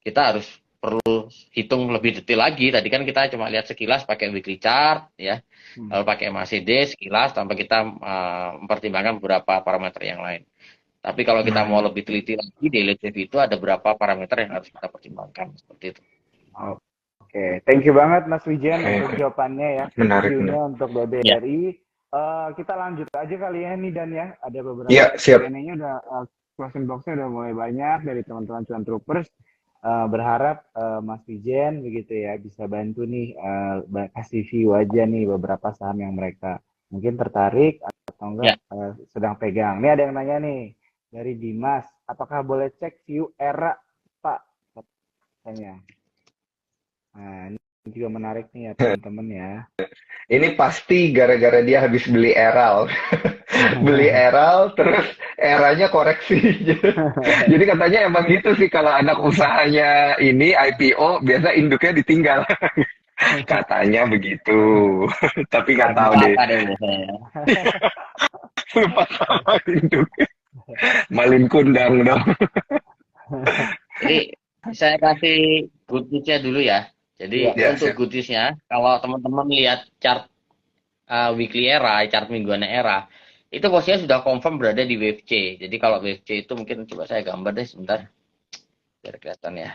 kita harus perlu hitung lebih detail lagi. Tadi kan kita cuma lihat sekilas pakai weekly chart ya, lalu pakai MACD sekilas tanpa kita mempertimbangkan beberapa parameter yang lain. Tapi kalau kita mau lebih teliti lagi di LTV itu ada beberapa parameter yang harus kita pertimbangkan seperti itu. Oke, thank you banget Mas Wijen untuk jawabannya ya. Menarik. View-nya untuk BBRI. Kita lanjut aja kali ya nih Dan ya. Ada beberapa siap. Q&A-nya udah question box-nya udah mulai banyak dari teman-teman cuan troopers. Berharap Mas Wijen begitu ya bisa bantu nih kasih view aja nih beberapa saham yang mereka mungkin tertarik atau enggak sedang pegang. Ini ada yang nanya nih dari Dimas, apakah boleh cek view ERA Pak? Tanya. Nah, ini juga menarik nih ya teman-teman ya. Ini pasti gara-gara dia habis beli Eral. Beli Eral terus eranya koreksi. Jadi katanya emang gitu sih kalau anak usahanya ini IPO biasa induknya ditinggal. Katanya begitu. Tapi nggak tahu deh. Lupa sama induk. Malin kundang dong. Jadi saya kasih good news-nya dulu ya. Jadi untuk good news-nya, kalau teman-teman lihat chart weekly era, chart mingguan era, itu posisinya sudah confirm berada di wave C. Jadi kalau wave C itu mungkin coba saya gambar deh sebentar, biar kelihatan ya.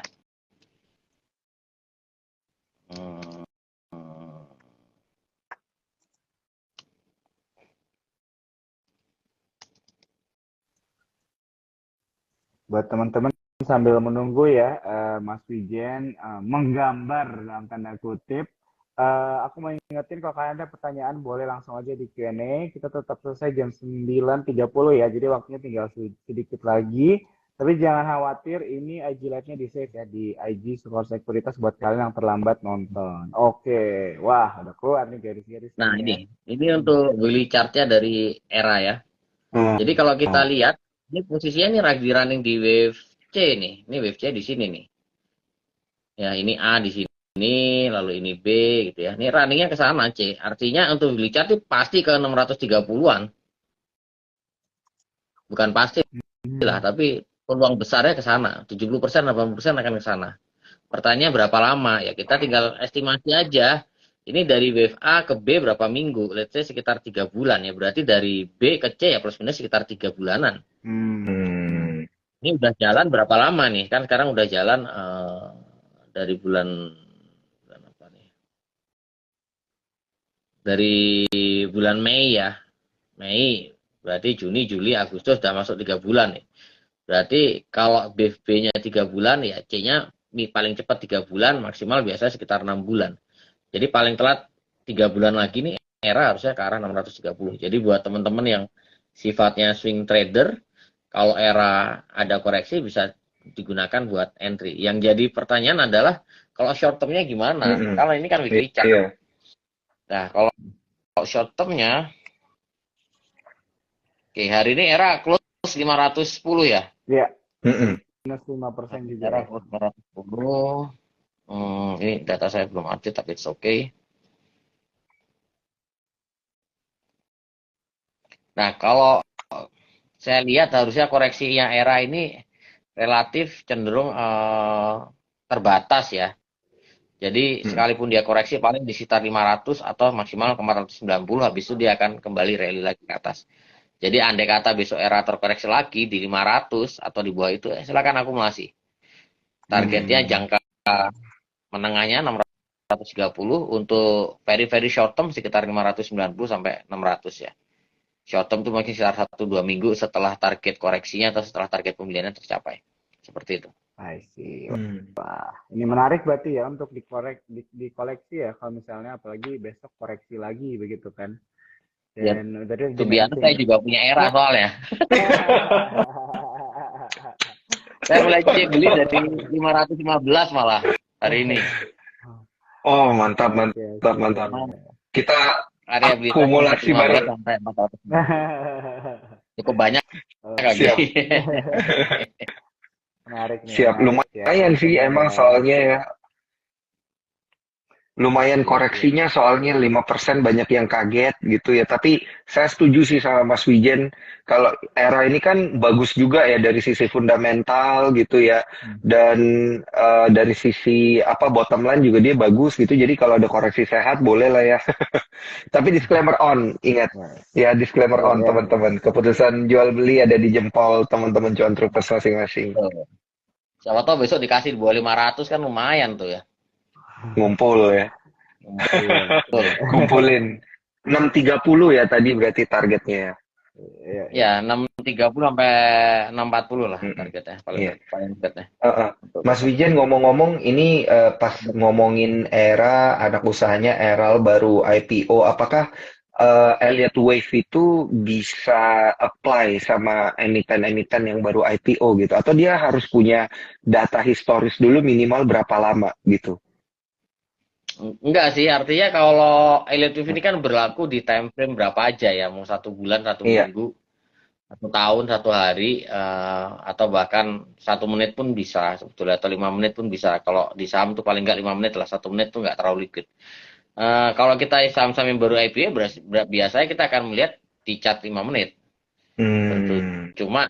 Buat teman-teman sambil menunggu ya Mas Wijen menggambar dalam tanda kutip, aku mau ingetin kalau kalian ada pertanyaan boleh langsung aja di Q&A. Kita tetap selesai jam 9.30 ya, jadi waktunya tinggal sedikit lagi. Tapi jangan khawatir, ini IG live-nya di save ya di IG Sukor Sekuritas buat kalian yang terlambat nonton. Oke, wah udah keluar nih garis-garis. Nah ini untuk weekly chart-nya dari era ya. Jadi kalau kita lihat ini posisinya ini lagi running di wave C nih. Ini wave C di sini nih. Ya, ini A di sini, lalu ini B gitu ya. Ini runningnya ke sana C. Artinya untuk weekly chart itu pasti ke 630-an. Bukan pasti lah, tapi peluang besarnya ke sana. 70%, 80% akan ke sana. Pertanyaannya berapa lama? Ya kita tinggal estimasi aja. Ini dari wave A ke B berapa minggu? Let's say sekitar 3 bulan ya. Berarti dari B ke C ya plus minus sekitar 3 bulanan. Ini udah jalan berapa lama nih? Kan sekarang udah jalan dari bulan apa nih? Dari bulan Mei ya. Mei berarti Juni, Juli, Agustus udah masuk 3 bulan nih. Berarti kalau BFB-nya 3 bulan ya C-nya paling cepat 3 bulan, maksimal biasanya sekitar 6 bulan. Jadi paling telat 3 bulan lagi nih era harusnya ke arah 630. Jadi buat teman-teman yang sifatnya swing trader, kalau era ada koreksi bisa digunakan buat entry. Yang jadi pertanyaan adalah kalau short term-nya gimana? Kalau ini kan weekly chart. Nah, kalau short term-nya oke, hari ini era close 510 ya? Iya. Minus 5% juga. Era close 510. Ini data saya belum update tapi it's okay. Nah, kalau saya lihat harusnya koreksinya era ini relatif cenderung terbatas ya. Jadi sekalipun dia koreksi paling di sekitar 500 atau maksimal ke 490, habis itu dia akan kembali rally lagi ke atas. Jadi andai kata besok era terkoreksi lagi di 500 atau di bawah itu, silakan akumulasi. Targetnya jangka menengahnya 630, untuk very short term sekitar 590 sampai 600 ya. Short term itu mungkin sekitar 1-2 minggu setelah target koreksinya atau setelah target pembeliannya tercapai. Seperti itu. I see. Wah, ini menarik berarti ya untuk dikoleksi ya kalau misalnya apalagi besok koreksi lagi begitu kan. Ya, Dan berarti to jadi be honest, saya juga punya era soalnya. Saya mulai beli dari 515 malah hari ini. Oh, mantap, Oke, mantap, oke. mantap. Kita Area beli saya akumulasi 415 bareng. sampai 400. Cukup banyak lagi. Siap, Menarik nih, siap. menarik ya. Lumayan sih Benar emang ya. soalnya ya. Lumayan Iya, iya. koreksinya soalnya 5% banyak yang kaget gitu ya. Tapi saya setuju sih sama Mas Wijen. Kalau era ini kan bagus juga ya dari sisi fundamental gitu ya. Dan dari sisi apa bottom line juga dia bagus gitu. Jadi kalau ada koreksi sehat boleh lah ya. Tapi disclaimer on, ingat. Ya disclaimer Iya, on iya. teman-teman. Keputusan jual beli ada di jempol teman-teman cuan troopers masing-masing. Siapa tahu besok dikasih di bawah 500 kan lumayan tuh ya. Ngumpul ya. Betul. Kumpulin 630 ya tadi berarti targetnya ya. Iya, iya. Ya, 630 sampai 640 lah targetnya Iya. paling dekatnya. Mas Wijen ngomong-ngomong ini pas ngomongin era anak usahanya Eral baru IPO, apakah Elliott Wave itu bisa apply sama emiten-emiten yang baru IPO gitu? Atau dia harus punya data historis dulu minimal berapa lama gitu? Enggak sih, artinya kalau Elliott Wave ini kan berlaku di time frame berapa aja ya, mau 1 bulan, 1 Iya. minggu, 1 tahun, 1 hari, atau bahkan 1 menit pun bisa sebetulnya, atau 5 menit pun bisa. Kalau di saham tuh paling nggak 5 menit lah, 1 menit tuh nggak terlalu liquid. Kalau kita saham-saham yang baru IPO, biasanya kita akan melihat di chart 5 menit. Cuma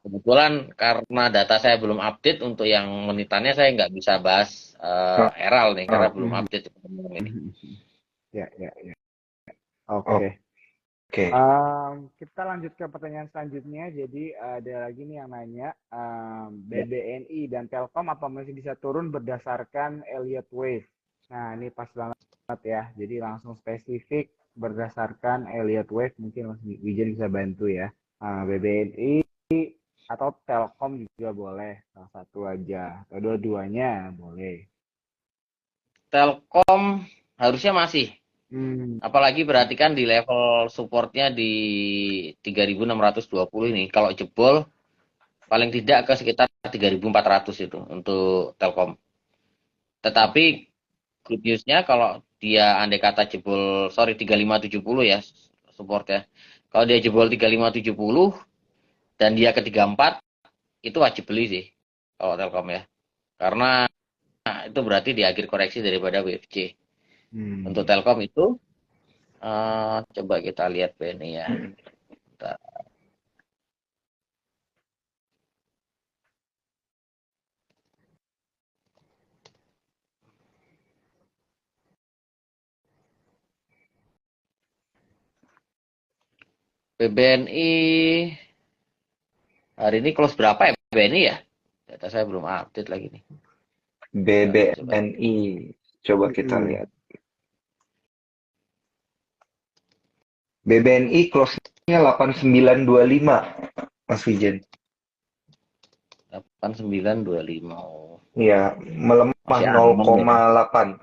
kebetulan karena data saya belum update untuk yang menitannya, saya nggak bisa bahas Eral nih karena belum update ini. Ya, ya, ya. Oke. Oke. Kita lanjut ke pertanyaan selanjutnya. Jadi ada lagi nih yang nanya, BBNI dan Telkom apa masih bisa turun berdasarkan Elliott Wave? Nah, ini pas banget ya. Jadi langsung spesifik berdasarkan Elliott Wave. Mungkin Mas Wijen bisa bantu ya. BBNI atau Telkom juga boleh, salah satu aja. Atau dua-duanya boleh. Telkom harusnya masih. Apalagi perhatikan di level supportnya di 3.620 ini. Kalau jebol paling tidak ke sekitar 3.400 itu untuk Telkom. Tetapi good news-nya kalau dia andai kata jebol 3570 ya supportnya. Kalau dia jebol 3570 dan dia ke 34 itu wajib beli sih kalau Telkom ya. Karena itu berarti di akhir koreksi daripada WFC. Untuk Telkom itu coba kita lihat BNI ya. BBNI hari ini close berapa ya BBNI ya? Data saya belum update lagi nih. BBNI, coba kita lihat. BBNI close-nya 8925, Mas Wijen. 8925. Iya, melemah 0,8.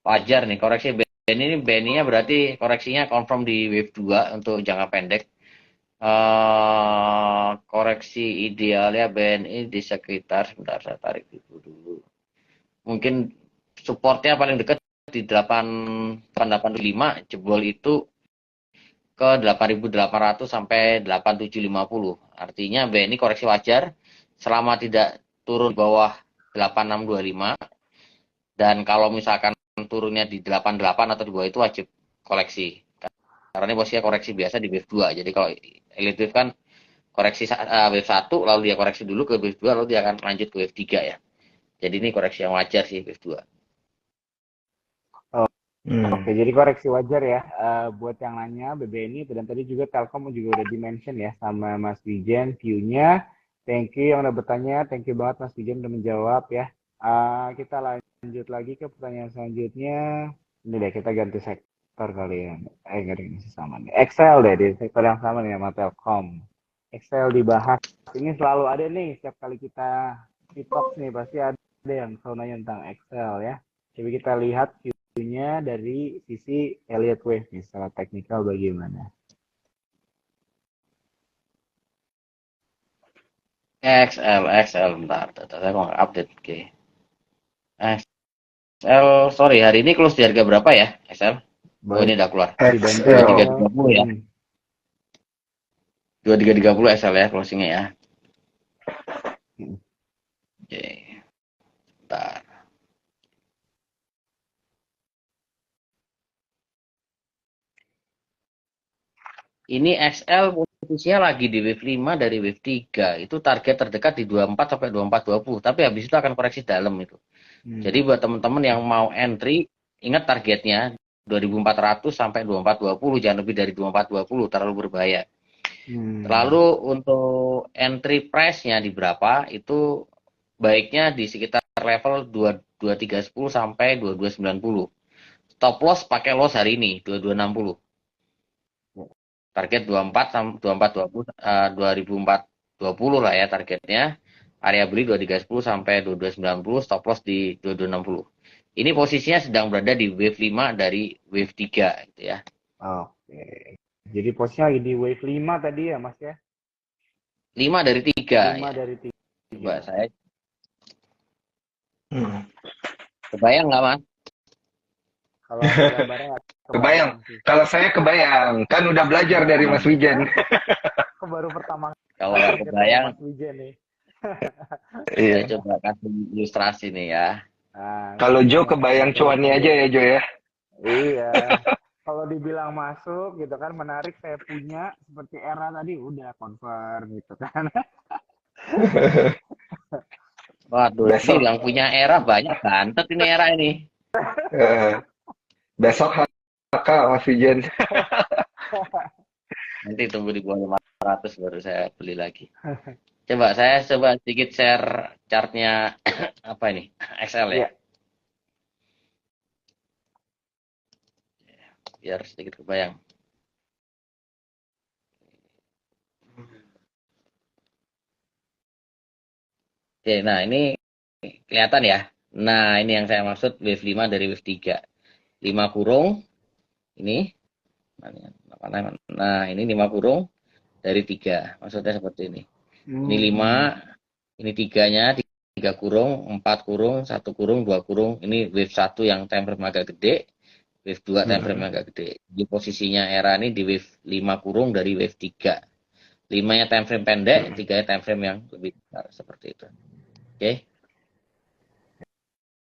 Wajar nih koreksi BNI ini, BNI-nya berarti koreksinya confirm di wave 2 untuk jangka pendek. Koreksi idealnya BNI di sekitar, sebentar saya tarik dulu. Mungkin supportnya paling dekat di 885, jebol itu ke 8.800 sampai 8.750. Artinya BNI koreksi wajar selama tidak turun di bawah 8.625, dan kalau misalkan turunnya di 88 atau di bawah itu wajib koleksi Karena ini posisinya koreksi biasa di wave 2. Jadi kalau elite wave kan koreksi wave 1, lalu dia koreksi dulu ke wave 2, lalu dia akan lanjut ke wave 3 ya. Jadi ini koreksi yang wajar sih wave 2. Oke, jadi koreksi wajar ya. Buat yang nanya BBNI dan tadi juga Telkom juga udah di-mention ya sama Mas Wijen view-nya. Thank you yang udah bertanya, thank you banget Mas Wijen udah menjawab ya. Kita lanjut lagi ke pertanyaan selanjutnya. Ini deh kita ganti sektor kali ya. Nggak ada yang sama nih. Excel deh di sektor yang sama nih sama Telkom. Excel dibahas. Ini selalu ada nih setiap kali kita talk nih pasti ada yang selalu nanya tentang Excel ya. Coba kita lihat view-nya dari sisi Elliott Wave nih, secara teknikal bagaimana? XL, bentar, saya mau update, oke. XL, sorry, hari ini close di harga berapa ya, XL? Oh, ini udah keluar. XL. 2330 ya. 2330 XL ya, closingnya ya. Oke, bentar. Ini XL posisinya lagi di wave 5 dari wave 3. Itu target terdekat di 24 sampai 2420. Tapi habis itu akan koreksi dalam itu. Jadi buat teman-teman yang mau entry, ingat targetnya 2400 sampai 2420, jangan lebih dari 2420, terlalu berbahaya. Lalu untuk entry price-nya di berapa? Itu baiknya di sekitar level 2310 sampai 2290. Stop loss pakai loss hari ini 2260. Target 24 2020 lah ya targetnya. Area beli 2310 sampai 2290, stop loss di 2260. Ini posisinya sedang berada di wave 5 dari wave 3 gitu ya. Oke. Jadi posisinya lagi di wave 5 tadi ya, Mas ya? 5 dari 3. 5 ya. dari 3. Coba saya. Kebayang nggak, Mas? Kalau gambarnya kebayang. Kalau saya kebayang, kan udah belajar dari Mas Wijen. Baru pertama. Kalau nggak kebayang, Mas Wijen nih. Saya coba kasih ilustrasi nih ya. Kalau Jo kebayang cuannya aja ya Jo ya. Iya. Kalau dibilang masuk gitu kan menarik, saya punya seperti era tadi udah confirm gitu kan. Waduh, ini yang punya era banyak banget ini era ini. Besok HK Mas Wijen. Nanti tunggu di bawah 500 baru saya beli lagi. Coba saya sedikit share chartnya apa ini? XL ya. Biar sedikit kebayang. Oke, nah ini kelihatan ya. Nah, ini yang saya maksud wave 5 dari wave 3. 5 kurung ini. Nah, ini 5 kurung dari 3. Maksudnya seperti ini. Ini 5, ini 3-nya, 3 kurung, 4 kurung, 1 kurung, 2 kurung. Ini wave 1 yang time frame agak gede, wave 2 time frame agak gede. Di posisinya era ini di wave 5 kurung dari wave 3. 5-nya time frame pendek, 3-nya time frame yang lebih besar seperti itu. Oke.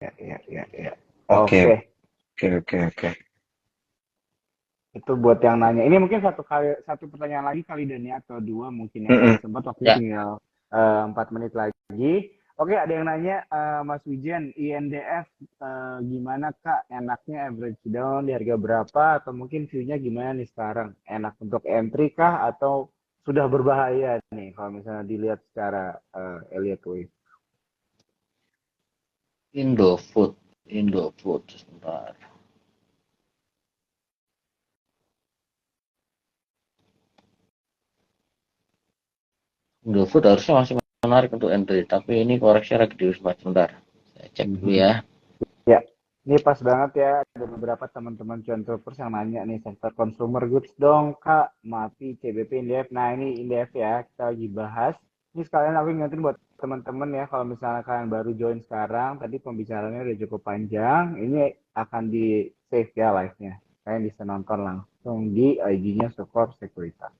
Ya. Oke. Itu buat yang nanya. Ini mungkin satu pertanyaan lagi kali Dan ya, atau 2 mungkin ya. Sempat waktu tinggal 4 menit lagi. Oke, ada yang nanya Mas Wijen, INDF gimana Kak? Enaknya average down di harga berapa atau mungkin view-nya gimana nih sekarang? Enak untuk entry kah atau sudah berbahaya nih kalau misalnya dilihat secara Elliott Wave? Indofood sebentar. Indofood harusnya masih menarik untuk entry, tapi ini koreksi lagi di wisma sebentar. Saya cek dulu ya. Ya, ini pas banget ya. Ada beberapa teman-teman cuan tropers yang nanya nih sektor consumer goods dong Kak, MAPI, CBP, INDF. Nah ini INDF ya, kita lagi bahas. Ini sekalian aku ingetin buat teman-teman ya, kalau misalnya kalian baru join sekarang, tadi pembicaraannya udah cukup panjang. Ini akan di save ya live-nya. Kalian bisa nonton langsung di IG-nya Sukor Sekuritas.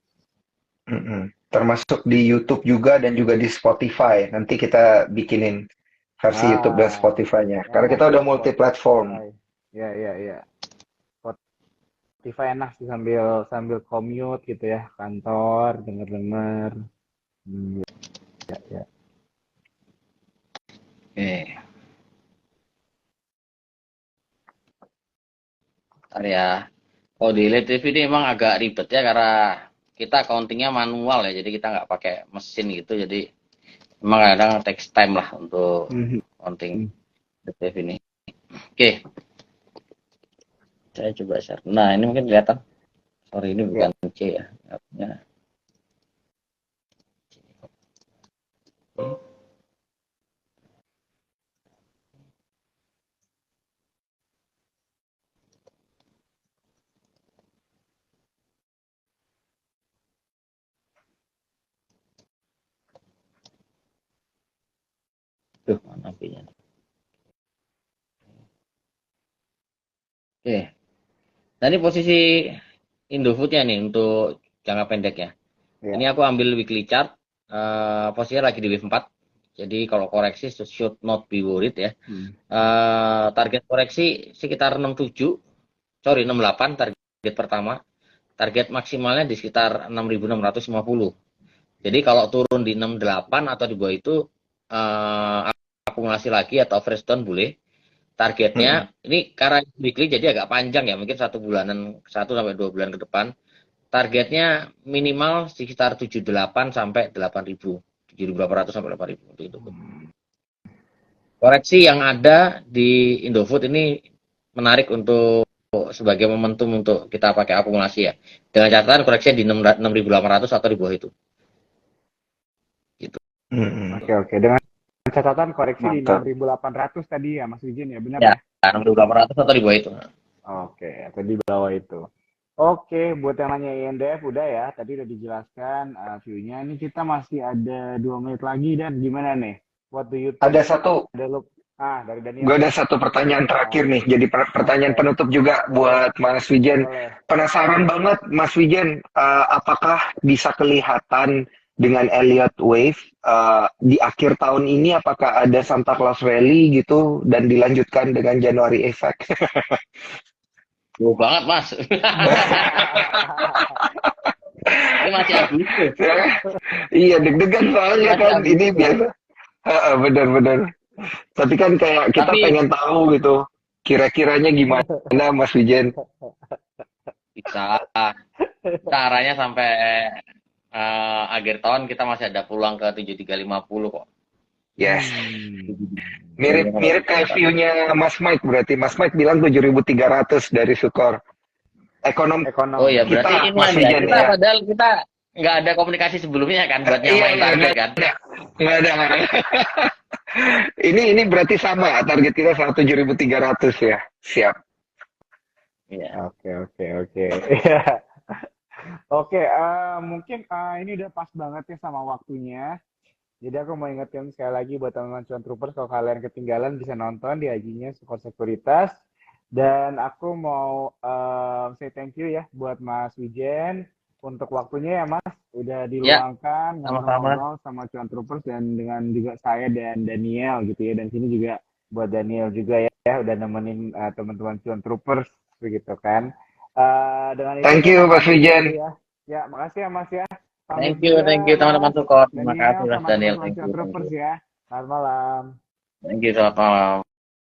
Termasuk di YouTube juga dan juga di Spotify. Nanti kita bikinin versi YouTube dan Spotify-nya. Karena kita udah multi platform. Iya. Spotify enak sih sambil sambil commute gitu ya, kantor, denger-denger. Ya, ya. Oke, ntar ya. Oh, di LED TV ini emang agak ribet ya karena kita accountingnya manual ya, jadi kita nggak pakai mesin gitu, jadi emang kadang takes time lah untuk Mhm. accounting LED TV ini. Oke, saya coba share. Nah, ini mungkin kelihatan. Sorry, ini bukan C ya. Artinya, tuh mana apinya. Oke, nah ini posisi Indofood-nya nih untuk jangka pendek ya. Ya. Ini aku ambil weekly chart, posisinya lagi di wave 4. Jadi kalau koreksi should not be worried ya. Target koreksi sekitar 67, sorry 68 target pertama. Target maksimalnya di sekitar 6.650. Jadi kalau turun di 68 atau di bawah itu akumulasi lagi atau fresh down boleh. Targetnya ini karena weekly jadi agak panjang ya, mungkin 1 sampai 2 bulan ke depan. Targetnya minimal sekitar 78 sampai 8.000. 7.800 sampai 8.000 untuk itu. Koreksi yang ada di Indofood ini menarik untuk sebagai momentum untuk kita pakai akumulasi ya. Dengan catatan koreksinya di 6.800 atau di bawah itu. Gitu. Oke. Dengan catatan koreksi di Mantap. 6.800 tadi ya Mas Wijin ya, benar Ya, ya? 6.800 atau di bawah itu. Oke, tadi bawah itu. Oke, buat yang nanya INDF udah ya, tadi udah dijelaskan view-nya. Ini kita masih ada 2 menit lagi dan gimana nih? What do you think? Ada satu, Ada look. Dari Daniel. gue ada satu pertanyaan terakhir nih. Jadi pertanyaan penutup juga buat Mas Wijen. Boleh. Penasaran banget Mas Wijen, apakah bisa kelihatan dengan Elliott Wave di akhir tahun ini? Apakah ada Santa Claus Rally gitu dan dilanjutkan dengan January Effect? Jauh banget, Mas. Ini masih Agustus. Iya, deg-degan soalnya kan. Ini biasa. Benar-benar. Tapi kan kayak kita pengen tahu gitu. Kira-kiranya gimana Mas Wijen? Bisa. Caranya sampai akhir tahun kita masih ada peluang ke 7350 kok. Yes. Mirip kayak view-nya Mas Mike berarti. Mas Mike bilang 7.300 dari Sukor. Ekonomi. Oh iya, berarti kita, ini Mas ya. Wijen, Kita ya. padahal kita nggak ada komunikasi sebelumnya kan buat nyamain target kan. Nggak ada. Ini berarti sama target kita 7.300 ya. Siap. Iya. Oke. Oke, mungkin ini udah pas banget ya sama waktunya. Jadi aku mau ingetin sekali lagi buat teman-teman Cuan Troopers, kalau kalian ketinggalan bisa nonton di IG-nya Sukor Sekuritas. Dan aku mau say thank you ya buat Mas Wijen untuk waktunya ya Mas. Udah diluangkan ngobrol sama Cuan Troopers dan dengan juga saya dan Daniel gitu ya. Dan sini juga buat Daniel juga ya udah nemenin teman-teman Cuan Troopers begitu kan. Dengan itu, thank you Mas Wijen. Ya, makasih ya Mas ya. Thank you teman-teman Sukor. Terima kasih Mas Daniel. Thank you. Ya. Selamat malam. Thank you, selamat malam.